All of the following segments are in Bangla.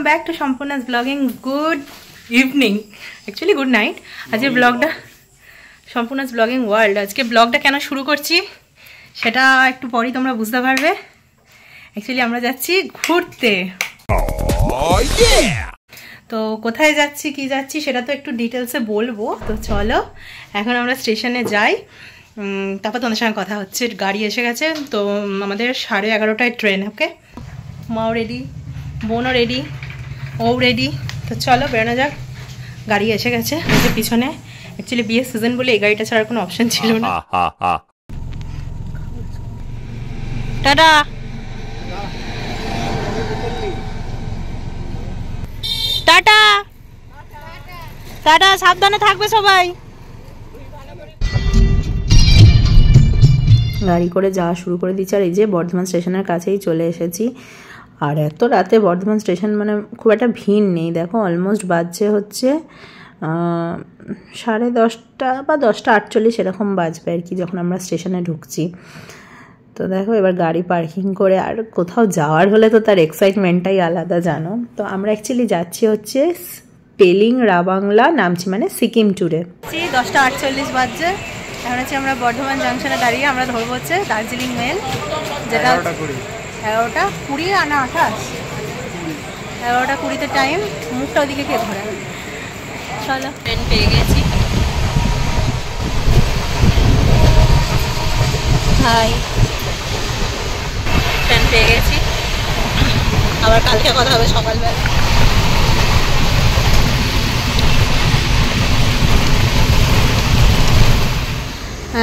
ব্যাক টু সম্পূর্ণাস blogging. Good evening, actually good night. আজকে ব্লগটা সম্পূর্ণাস ব্লগিং ওয়ার্ল্ড। আজকে ব্লগটা কেন শুরু করছি সেটা একটু পরেই তোমরা বুঝতে পারবে। অ্যাকচুয়ালি আমরা যাচ্ছি ঘুরতে। তো কোথায় যাচ্ছি কি যাচ্ছি সেটা তো একটু ডিটেলসে বলবো। তো চলো এখন আমরা স্টেশনে যাই, তারপর তোমাদের সঙ্গে কথা হচ্ছে। গাড়ি এসে গেছে, তো আমাদের 11:30টায় ট্রেন। ওকে, মাও রেডি, বোনও রেডি, ও রেডি। তো চলো বেরোনো যাক। গাড়ি এসে গেছে ওই পিছনে। অ্যাকচুয়ালি বিয়ের সিজন বলে এই গাড়িটা ছাড়ার কোনো অপশন ছিল না। টাটা টাটা টাটা, সাবধানে থাকবে সবাই। গাড়ি করে যাওয়া শুরু করে দিচ্ছে। আর এই যে বর্ধমান স্টেশনের কাছেই চলে এসেছি। আর এত রাতে বর্ধমান স্টেশন মানে খুব একটা ভিড় নেই। দেখো অলমোস্ট বাজছে হচ্ছে 10:30 বা 10:48 এরকম বাজবে আর কি যখন আমরা স্টেশনে ঢুকছি। তো দেখো এবার গাড়ি পার্কিং করে, আর কোথাও যাওয়ার হলে তো তার এক্সাইটমেন্টটাই আলাদা জানো। তো আমরা অ্যাকচুয়ালি যাচ্ছি হচ্ছে পেলিং রাবাংলা, নামছি মানে সিকিম ট্যুরে। 10:48 বাজছে। এখন হচ্ছে আমরা বর্ধমান জাংশনে দাঁড়িয়ে আমরা ধরবো হচ্ছে দার্জিলিং মেল, যেটা 11:20 না 28, 11:20 টাইম। মুখটা ওদিকে কে ধরে। চলো ট্রেন পেয়ে গেছি। হাই, ট্রেন পেয়ে গেছি। আবার কালকে কথা হবে সকালবেলা।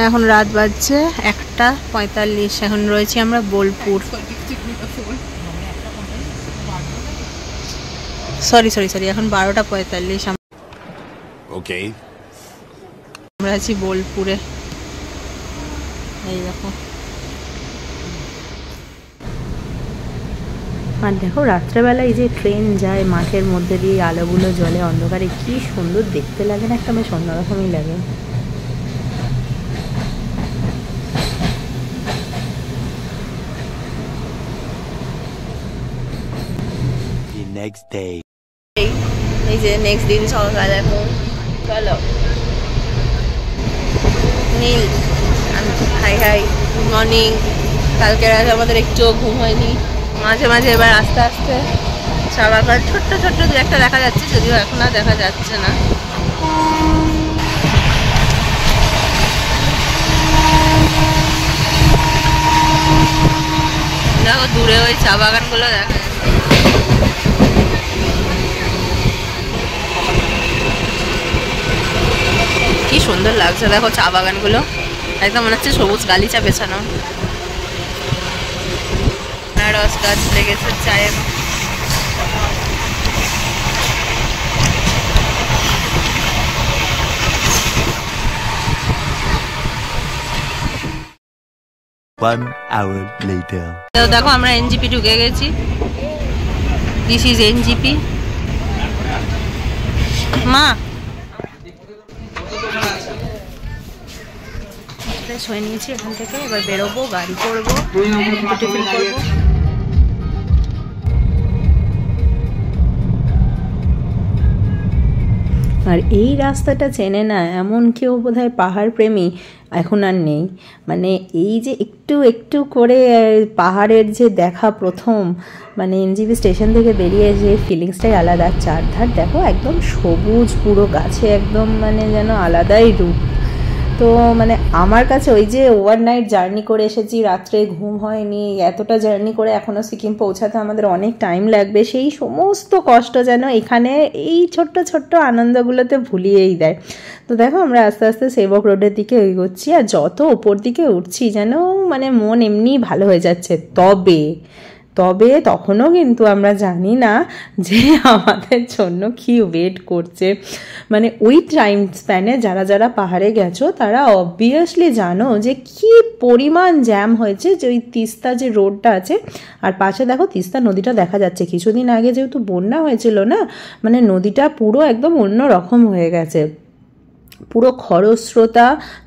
এখন রাত বাজছে 1:45। এখন রয়েছি আমরা বোলপুর। সরি এখন 12:45। ওকে, আমরা আছি বোলপুরে। এই দেখো, আর দেখো রাত্রেবেলা এই যে ট্রেন যায় মাঠের মধ্যে দিয়ে, আলোগুলো জ্বলে অন্ধকারে, কি সুন্দর দেখতে লাগে না? একটা বেশ অন্যরকমই লাগে। next day. এই যে নেক্সট দিন সকাল। এখন চলো নীল, হাই হাই, গুড মর্নিং। কালকে রাত আমাদের একটু ঘুম হয়নি। মাঝে মাঝে এবার আস্তে আস্তে চা বাগান ছোট্ট ছোট্ট দু একটা দেখা যাচ্ছে, যদিও এখন আর দেখা যাচ্ছে না। দেখো দূরে ওই চা বাগানগুলো দেখা যাচ্ছে। কি সুন্দর লাগছে দেখো চা বাগানগুলো, একদম মনে হচ্ছে সবুজ গালিচা বেছানো। আনারস গাছ লেগেছে চায়ের। দেখো আমরা এনজিপি ঢুকে গেছি। This is NJP. মা হয়ে নিয়েছি এখান থেকে, এবার বেরোবো, গাড়ি করবো, টিফিন করবো। আর এই রাস্তাটা চেনে না এমন কেউ বোধহয় পাহাড় প্রেমী এখন আর নেই। মানে এই যে একটু একটু করে পাহাড়ের যে দেখা প্রথম, মানে এনজিপি স্টেশন থেকে বেরিয়ে যে ফিলিংসটাই আলাদা। চারধার দেখো একদম সবুজ, পুরো গাছে একদম মানে যেন আলাদাই রূপ। তো মানে আমার কাছে ওই যে ওভারনাইট জার্নি করে এসেছি, রাত্রে ঘুম হয়নি, এতটা জার্নি করে এখনও সিকিম পৌঁছাতে আমাদের অনেক টাইম লাগবে, সেই সমস্ত কষ্ট যেন এখানে এই ছোট্ট ছোট্ট আনন্দগুলোতে ভুলিয়েই দেয়। তো দেখো আমরা আস্তে আস্তে সেবক রোডের দিকে এগোচ্ছি, আর যত ওপর দিকে উঠছি যেন মানে মন এমনি ভালো হয়ে যাচ্ছে। তবে তখনও কিন্তু আমরা জানি না যে আমাদের জন্য কি ওয়েট করছে। মানে ওই টাইম স্প্যানে যারা যারা পাহাড়ে গেছো তারা অবভিয়াসলি জানো যে কি পরিমাণ জ্যাম হয়েছে। যে ওই তিস্তা যে রোডটা আছে, আর পাশে দেখো তিস্তা নদীটা দেখা যাচ্ছে। কিছুদিন আগে যেহেতু বন্যা হয়েছিল না, মানে নদীটা পুরো একদম অন্য রকম হয়ে গেছে, পুরো খরস্রোতা,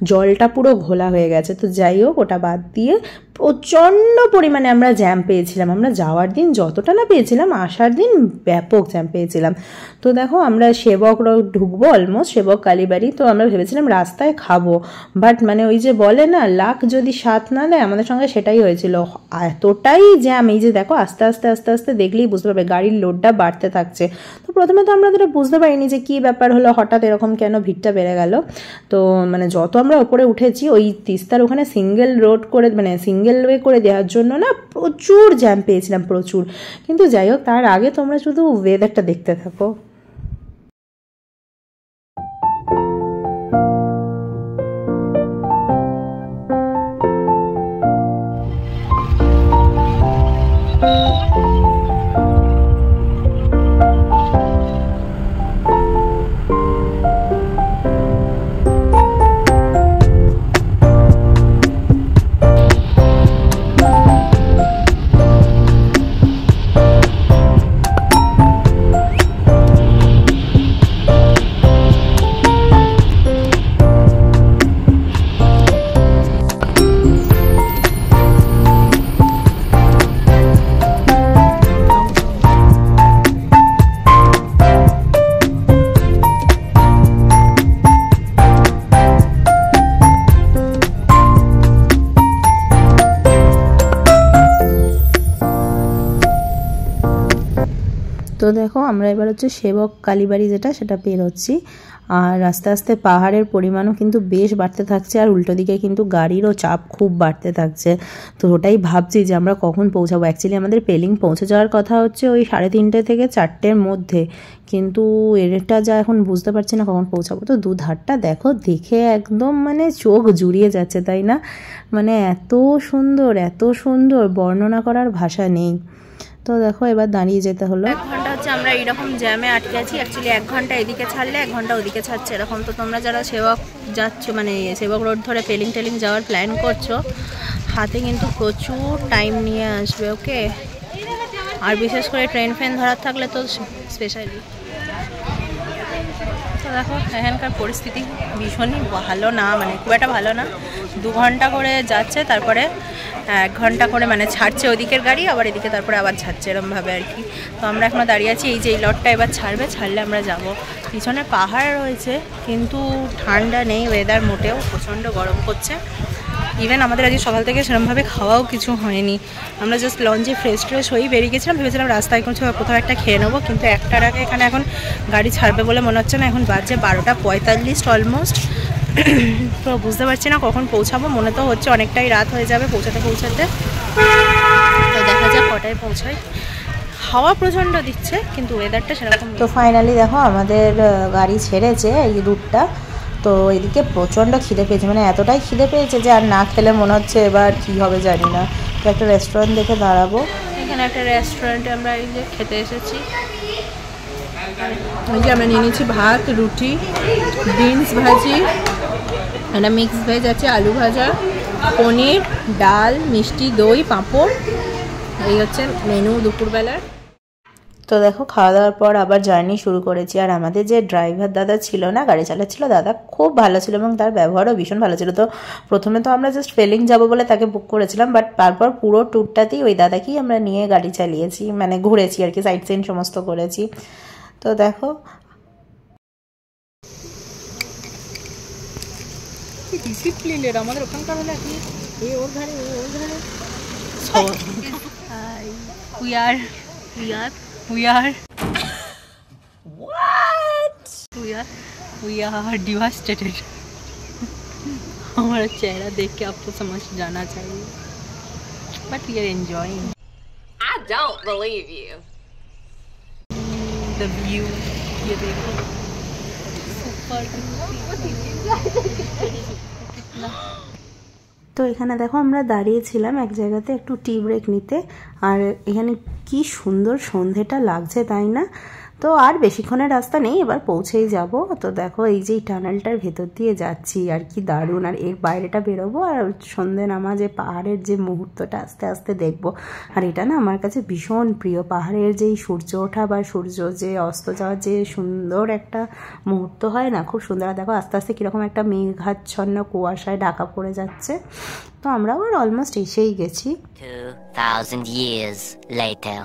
জলটা পুরো ঘোলা হয়ে গেছে। তো যাই হোক, ওটা বাদ দিয়ে প্রচণ্ড পরিমাণে আমরা জ্যাম পেয়েছিলাম। আমরা যাওয়ার দিন যতটা না পেয়েছিলাম, আসার দিন ব্যাপক জ্যাম পেয়েছিলাম। তো দেখো আমরা সেবক রোড ঢুকবো, অলমোস্ট সেবক কালীবাড়ি। তো আমরা ভেবেছিলাম রাস্তায় খাবো, বাট মানে ওই যে বলে না, লাক যদি সাথ না দেয়, আমাদের সঙ্গে সেটাই হয়েছিল। এতটাই জ্যাম, এই যে দেখো আস্তে আস্তে আস্তে আস্তে দেখলেই বুঝতে পারবে গাড়ির লোডটা বাড়তে থাকছে। তো প্রথমে তো আমরা বুঝতে পারিনি যে কী ব্যাপার হলো, হঠাৎ এরকম কেন ভিড়টা বেড়ে গেল। তো মানে যত আমরা ওপরে উঠেছি, ওই তিস্তার ওখানে সিঙ্গেল রোড করে, মানে সিঙ্গেল ওয়ে করে দেওয়ার জন্য না প্রচুর জ্যাম পেয়েছিলাম, প্রচুর। কিন্তু যাই হোক, তার আগে তোমরা শুধু ওয়েদারটা দেখতে থাকো। তো দেখো আমরা এবার হচ্ছে সেবক কালীবাড়ি যেটা, সেটা পেরোচ্ছি। আর আস্তে আস্তে পাহাড়ের পরিমাণও কিন্তু বেশ বাড়তে থাকছে, আর উল্টো দিকে কিন্তু গাড়িরও চাপ খুব বাড়তে থাকছে। তো ওটাই ভাবছি যে আমরা কখন পৌঁছাবো। অ্যাকচুয়ালি আমাদের পেলিং পৌঁছে যাওয়ার কথা হচ্ছে ওই 3:30 থেকে 4টের মধ্যে, কিন্তু এটা যা এখন বুঝতে পারছি না কখন পৌঁছাবো। তো দুধারটা দেখো, দেখে একদম মানে চোখ জুড়িয়ে যাচ্ছে, তাই না? মানে এত সুন্দর, এত সুন্দর, বর্ণনা করার ভাষা নেই। তো দেখো এবার দাঁড়িয়ে যেতে হলো। 1 ঘন্টা হচ্ছে আমরা এইরকম জ্যামে আটকে আছি। অ্যাকচুয়ালি 1 ঘন্টা এদিকে ছাড়লে 1 ঘন্টা ওদিকে ছাড়ছে এরকম। তো তোমরা যারা সেবক যাচ্ছ, মানে সেবক রোড ধরে পেলিং যাওয়ার প্ল্যান করছো, হাতে কিন্তু প্রচুর টাইম নিয়ে আসবে, ওকে? আর বিশেষ করে ট্রেন ধরার থাকলে তো স্পেশালি। তো দেখো এখানকার পরিস্থিতি ভীষণই ভালো না, মানে খুব একটা ভালো না। 2 ঘন্টা করে যাচ্ছে, তারপরে 1 ঘন্টা করে মানে ছাড়ছে ওদিকের গাড়ি, আবার এদিকে তারপরে আবার ছাড়ছে, এরমভাবে আর কি। তো আমরা এখনও দাঁড়িয়ে আছি, এই যে এই লটটা এবার ছাড়বে, ছাড়লে আমরা যাব। পিছনে পাহাড় রয়েছে কিন্তু ঠান্ডা নেই, ওয়েদার মোটেও, প্রচণ্ড গরম করছে। ইভেন আমাদের আজকে সকাল থেকে সেরকমভাবে খাওয়াও কিছু হয়নি। আমরা জাস্ট লঞ্চে ফ্রেশ হয়েই বেরিয়ে গেছিলাম, ভেবেছিলাম রাস্তায় কোথাও একটা খেয়ে নেবো, কিন্তু 1টার আগে এখানে এখন গাড়ি ছাড়বে বলে মনে হচ্ছে না। এখন বাজে 12:45 অলমোস্ট। তো বুঝতে পারছি না কখন পৌঁছাবো, মনে তো হচ্ছে অনেকটাই রাত হয়ে যাবে পৌঁছাতে। তো দেখা যাক কটায় পৌঁছাই। হাওয়া প্রচণ্ড দিচ্ছে কিন্তু ওয়েদারটা সেরকম। তো ফাইনালি দেখো আমাদের গাড়ি ছেড়েছে এই রুটটা। তো এদিকে প্রচণ্ড খিদে পেয়েছে, মানে এতটাই খিদে পেয়েছে যে আর না খেলে মনে হচ্ছে এবার কী হবে জানি না। তো একটা রেস্টুরেন্ট দেখে দাঁড়াবো। এখানে একটা রেস্টুরেন্টে আমরা এই যে খেতে এসেছি। এই যে আমরা নিয়ে নিয়েছি ভাত, রুটি, বিনস ভাজি, একটা মিক্স ভেজ আছে, আলু ভাজা, পনির, ডাল, মিষ্টি, দই, পাঁপড়। এই হচ্ছে মেনু দুপুরবেলার। তো দেখো খাওয়া দাওয়ার পর আবার জার্নি শুরু করেছি। আর আমাদের যে ড্রাইভার দাদা ছিল না, গাড়ি চালাচ্ছিল, দাদা খুব ভালো ছিল এবং তার ব্যবহারও ভীষণ ভালো ছিল। তো প্রথমে তো আমরা জাস্ট পেলিং যাবো বলে তাকে বুক করেছিলাম, বাট তারপর পুরো ট্যুরটাতেই ওই দাদাকেই আমরা নিয়ে গাড়ি চালিয়েছি, মানে ঘুরেছি আর কি, সাইট সিন সমস্ত করেছি। তো দেখো ডিসিপ্লিনের আমাদের ওখানকার হলে আপনি এই ওর ধারে ওর ধারে we are what we are devastated. हमारा चेहरा देख के आपको समझ जाना चाहिए, but we are enjoying. I don't believe you. The view, ये देखो, super. তো এখানে দেখো আমরা দাঁড়িয়েছিলাম এক জায়গাতে একটু টি ব্রেক নিতে, আর এখানে কি সুন্দর সন্ধেটা লাগছে, তাই না? তো তো আর বেশিক্ষণের রাস্তা নেই, এবার পৌঁছেই যাব। তো দেখো এই যে টানেলটার ভেতর দিয়ে যাচ্ছি, আর কি দারুণ। আর এর বাইরেটা বেরোবো আর সন্ধ্যে নামাজে পাহাড়ের যে মুহূর্তটা আস্তে আস্তে দেখবো। আর এটা না আমার কাছে ভীষণ প্রিয়, পাহাড়ের যেই সূর্য ওঠা বা সূর্য যে অস্ত যাওয়ার যে সুন্দর একটা মুহূর্ত হয় না, খুব সুন্দর। দেখো আস্তে আস্তে কীরকম একটা মেঘাচ্ছন্ন কুয়াশায় ঢাকা পড়ে যাচ্ছে। তো আমরাও আর অলমোস্ট এসেই গেছি। 2000 years later.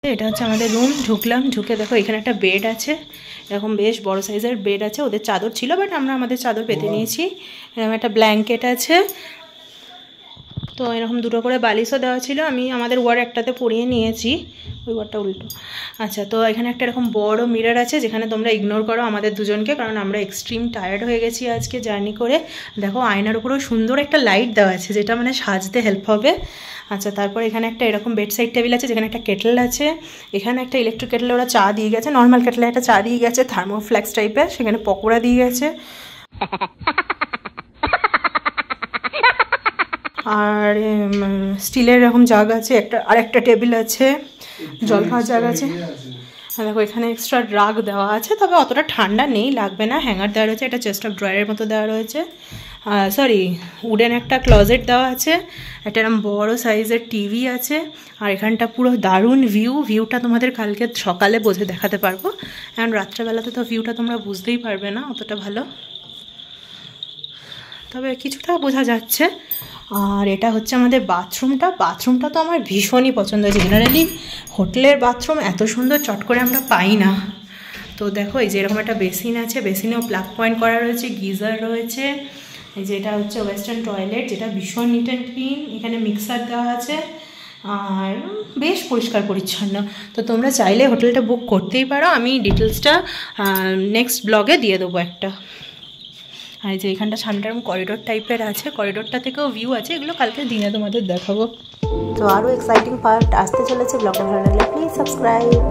এটা হচ্ছে আমাদের রুম। ঢুকলাম, ঢুকে দেখো এখানে একটা বেড আছে, এরকম বেশ বড় সাইজের বেড আছে। ওদের চাদর ছিল বাট আমরা আমাদের চাদর পেতে নিয়েছি। এরকম একটা ব্ল্যাঙ্কেট আছে, তো এরকম দুটো করে বালিশও দেওয়া ছিল। আমি আমাদের ওয়ার একটাতে পরিয়ে নিয়েছি, ওই ওয়ারটা উল্টো। আচ্ছা, তো এখানে একটা এরকম বড় মিরর আছে যেখানে তোমরা ইগনোর করো আমাদের দুজনকে, কারণ আমরা এক্সট্রিম টায়ার্ড হয়ে গেছি আজকে জার্নি করে। দেখো আয়নার উপরেও সুন্দর একটা লাইট দেওয়া আছে যেটা মানে সাজতে হেল্প হবে। আচ্ছা, তারপর এখানে একটা এরকম বেডসাইড টেবিল আছে যেখানে একটা কেটল আছে। এখানে একটা ইলেকট্রিক কেটলে ওরা চা দিয়ে গেছে, নর্মাল কেটলে একটা চা দিয়ে গেছে থার্মোফ্ল্যাক্স টাইপের, সেখানে পকোড়া দিয়ে গেছে। আর স্টিলের এরকম জাগ আছে একটা, আর একটা টেবিল আছে, জল খাওয়ার জাগ আছে। দেখো এখানে এক্সট্রা রাগ দেওয়া আছে, তবে অতটা ঠান্ডা নেই, লাগবে না। হ্যাঙ্গার দেওয়া রয়েছে, একটা চেস্ট অফ ড্রয়ারের মতো দেওয়া রয়েছে। সরি, উডেন একটা ক্লজেট দেওয়া আছে, একটা এরকম বড় সাইজের টিভি আছে। আর এখানটা পুরো দারুণ ভিউটা তোমাদের কালকে সকালে বোঝে দেখাতে পারবো, কারণ রাত্রেবেলাতে তো ভিউটা তোমরা বুঝতেই পারবে না অতটা ভালো, তবে কিছুটা বোঝা যাচ্ছে। আর এটা হচ্ছে আমাদের বাথরুমটা তো আমার ভীষণই পছন্দ হয়েছে। জেনারেলি হোটেলের বাথরুম এত সুন্দর চট করে আমরা পাই না। তো দেখো এই যে এরকম একটা বেসিন আছে, বেসিনেও প্লাগ পয়েন্ট করা রয়েছে, গিজার রয়েছে। এই যে এটা হচ্ছে ওয়েস্টার্ন টয়লেট, যেটা ভীষণ নিট অ্যান্ড ক্লিন। এখানে মিক্সার দেওয়া আছে আর বেশ পরিষ্কার পরিচ্ছন্ন। তো তোমরা চাইলে হোটেলটা বুক করতেই পারো, আমি ডিটেলসটা নেক্সট ব্লগে দিয়ে দেবো একটা। আর যে এখানটা সামনে করিডোর টাইপের আছে, করিডোরটা থেকেও ভিউ আছে, এগুলো কালকে দিনে তোমাদের দেখাবো। তো আরও এক্সাইটিং পার্ট আসতে চলেছে। ব্লগটা ভালো লাগলে প্লিজ সাবস্ক্রাইব।